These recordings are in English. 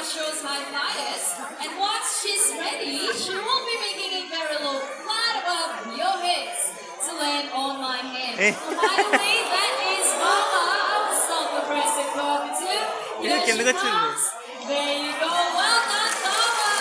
Shows high flyers, and once she's ready, she will be making a very low flat above your heads to land on my hand. By the way, that is Mama, our self-impressive cockatoo. Here she comes. There you go. Well done, Mama.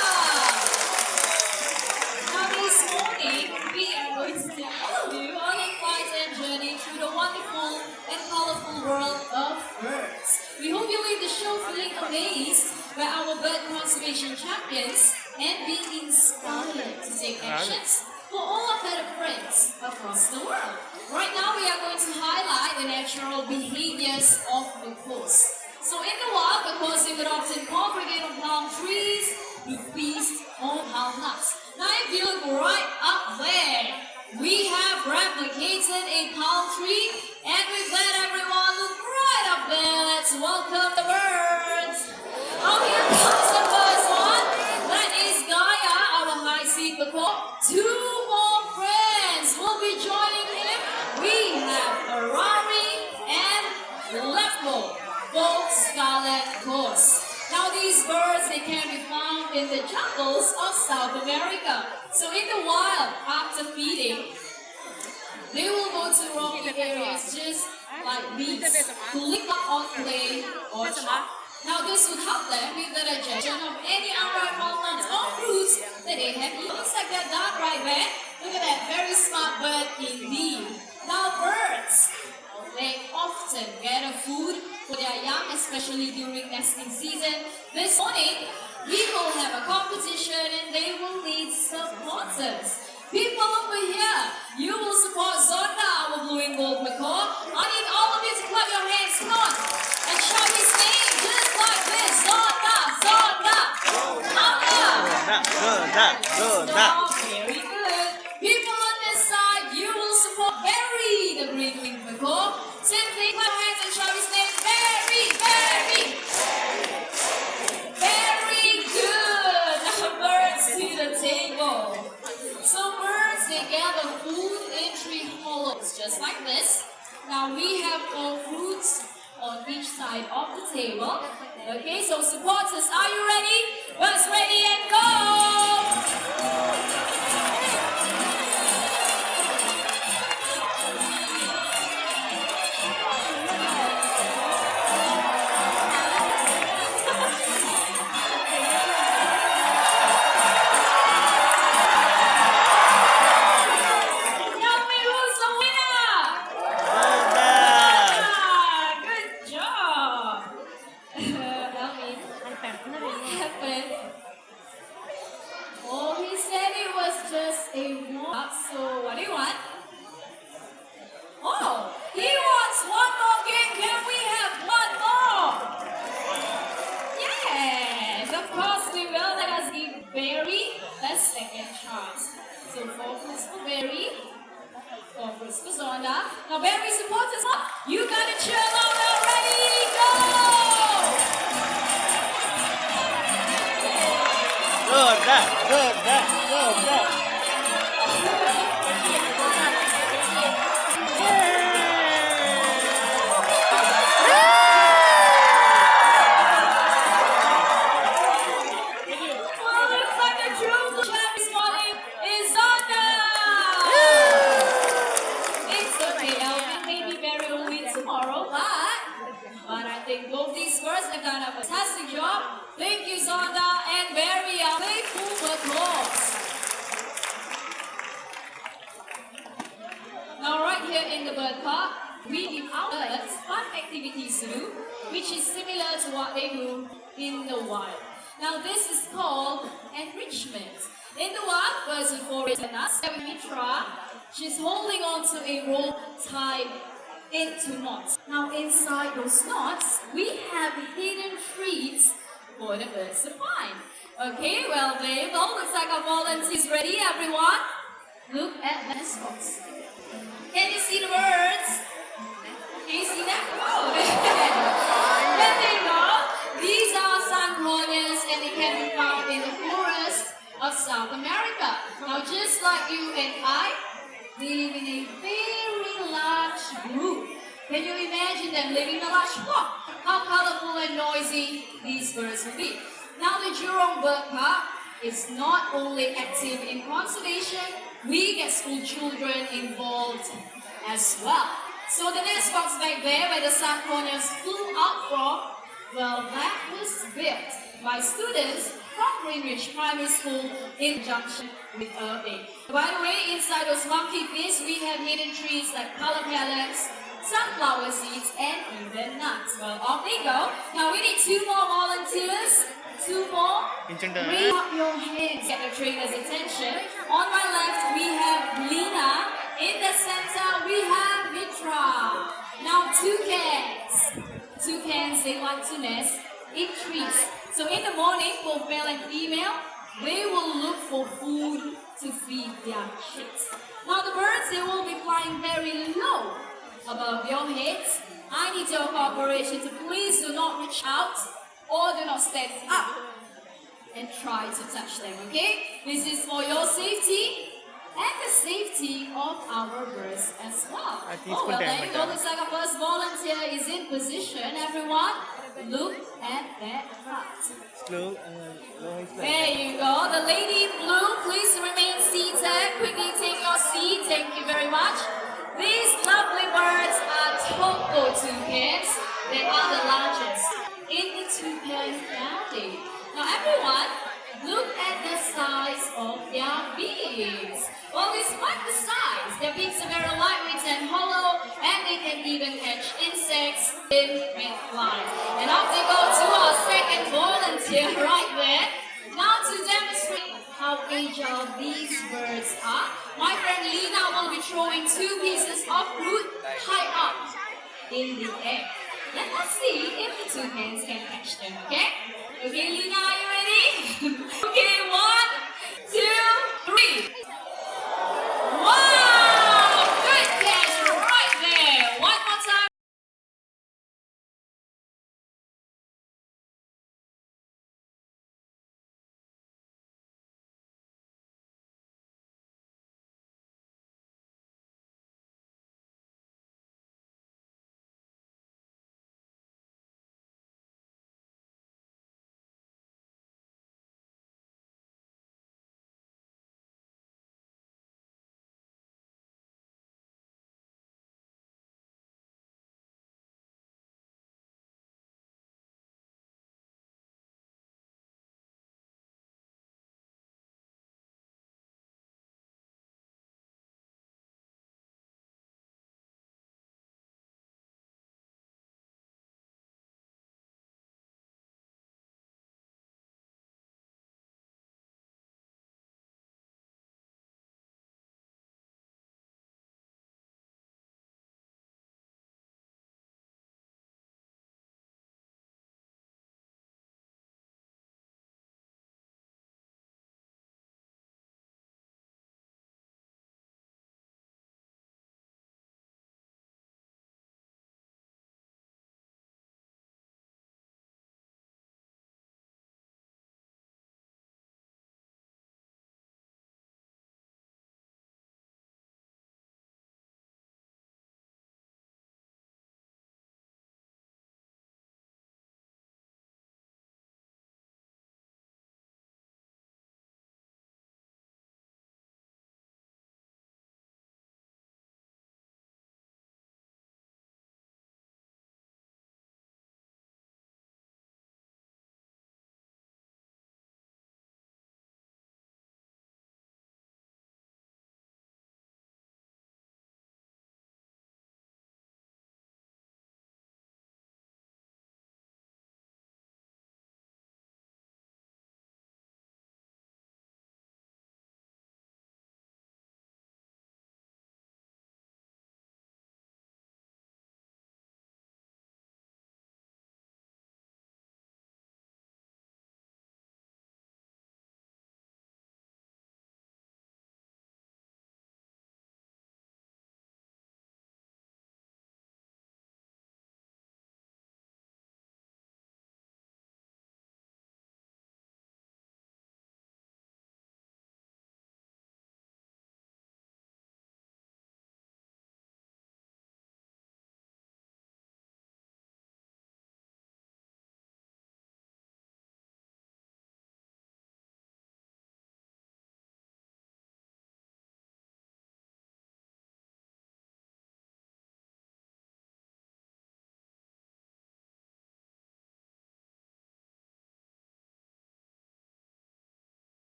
Now this morning, we are going to take all of you on a flight and journey through the wonderful and colorful world of birds. We hope you leave the show feeling amazed by our bird conservation champions and be inspired to take actions for all our better friends across the world. Right now we are going to highlight the natural behaviors of macaws. So in the wild, macaws would often congregate on palm trees to feast on palm nuts. Now if you look right up there, we have replicated a palm tree, and with that everyone look right up there. Let's welcome the birds. Oh, here comes the first one. That is Gaia, our high-seed macaw. Two more friends will be joining him. We have Ferrari and Lepo, both scarlet macaws. Now these birds, they can be found in the jungles of South America. So in the wild, after feeding, they will go to rocky areas just like these to lick up on clay or chalk. Now this would help them with the digestion of any unripe nuts or fruits that they have eaten. Looks like that duck right there. Look at that, very smart bird indeed. Now birds, they often gather food for their young, especially during nesting season. This morning, we will have a competition and they will need supporters. People over here, you will support Zonda, our blue and gold macaw. I need all of you to clap your hands, come on, and shout his name just like this. Zonda, Zonda, Zonda. Very good. People on this side, you will support Barry, the green-winged macaw. Simply clap your hands and shout his name. Barry, Barry. Very good. Now birds to the table. So birds, they gather food in tree hollows, just like this. Now we have 4 fruits on each side of the table. Okay, so supporters, are you ready? Birds ready and go! Oh, he said it was just a walk, so what do you want? Oh, he wants one more game. Can we have one more? Yes, of course we will. Let us give Barry a second chance. So 4 fruits for Barry, 4 fruits for Zonda. Now Barry supporters, you gotta cheer louder. Ready, go! Good. Well, looks like the true champ this morning is Zonda! It's okay, Elvin. Maybe Barry will win tomorrow, but I think both these birds have done a fantastic job. Thank you, Zonda and Barry, our playful macaws. Now, right here in the bird park, we give our birds fun activities to do, which is similar to what they do in the wild. Now, this is called enrichment. In the wild, birds with 4 nuts. Mitra, she's holding on to a rope tied into knots. Now, inside those knots, we have hidden treats for the birds to find. Okay, well, babe, well, looks like our volunteers ready, everyone. Look at the mascots. Can you see the birds? Can you see them? Oh, there they go. These are sunflowers and they can be found in the forest of South America. Now, just like you and I, they live in a very large group. Can you imagine them living in a large flock? How colorful and noisy these birds will be. Now, the Jurong Bird Park is not only active in conservation, we get school children involved as well. So the nest box back there where the sunflowers flew out from, well, that was built by students from Greenwich Primary School in conjunction with Irving. By the way, inside those monkey pits, we have hidden trees like color palettes, sunflower seeds, and even nuts. Well, off they go. Now we need 2 more volunteers. 2 more. Raise up your hands. Get the trainer's attention. On my left, we have Lina. In the center, we have Mitra. Now toucans. Toucans, they like to nest in trees. So in the morning, both male and female, they will look for food to feed their chicks. Now the birds, they will be flying very low above your heads. I need your cooperation to please do not reach out or do not stand up and try to touch them, okay? This is for your safety and the safety of our birds as well. Oh, well, there you go. Looks like our first volunteer is in position. Everyone, look at that front. There you go. The lady in blue, please remain seated. Quickly take your seat. Thank you very much. These lovely birds are Toco toucans. They are the largest in the toucan family. Now, everyone, look at the size of their beaks. Well, despite the size, their beaks are very lightweight and hollow, and they can even catch insects in mid-flight. And off they go to our second volunteer right there. Now, to demonstrate how agile these birds are, my friend Lina will be throwing 2 pieces of fruit high up in the air. Let us see if the toucans can catch them, okay? Okay, Lina, are you ready? Okay, 1,